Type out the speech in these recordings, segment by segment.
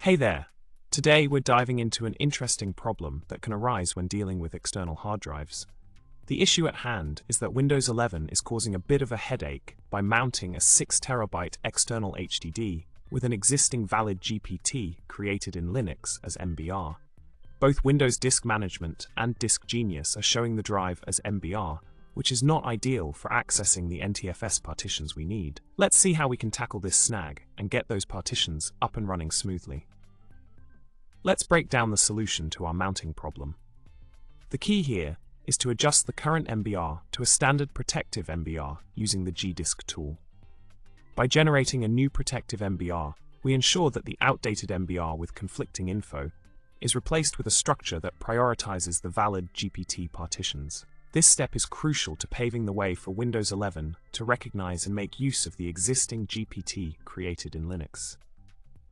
Hey there! Today we're diving into an interesting problem that can arise when dealing with external hard drives. The issue at hand is that Windows 11 is causing a bit of a headache by mounting a 6TB external HDD with an existing valid GPT created in Linux as MBR. Both Windows Disk Management and Disk Genius are showing the drive as MBR, which is not ideal for accessing the NTFS partitions we need. Let's see how we can tackle this snag and get those partitions up and running smoothly. Let's break down the solution to our mounting problem. The key here is to adjust the current MBR to a standard protective MBR using the gdisk tool. By generating a new protective MBR, we ensure that the outdated MBR with conflicting info is replaced with a structure that prioritizes the valid GPT partitions. This step is crucial to paving the way for Windows 11 to recognize and make use of the existing GPT created in Linux.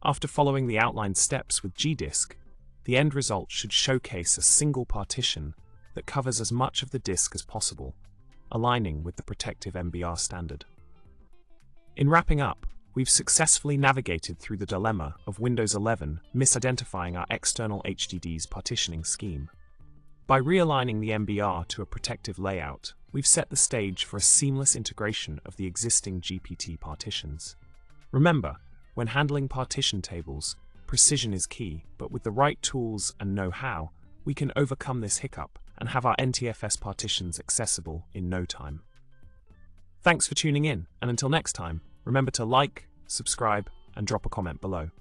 After following the outlined steps with gdisk, the end result should showcase a single partition that covers as much of the disk as possible, aligning with the protective MBR standard. In wrapping up, we've successfully navigated through the dilemma of Windows 11 misidentifying our external HDD's partitioning scheme. By realigning the MBR to a protective layout, we've set the stage for a seamless integration of the existing GPT partitions. Remember, when handling partition tables, precision is key, but with the right tools and know-how, we can overcome this hiccup and have our NTFS partitions accessible in no time. Thanks for tuning in, and until next time, remember to like, subscribe, and drop a comment below.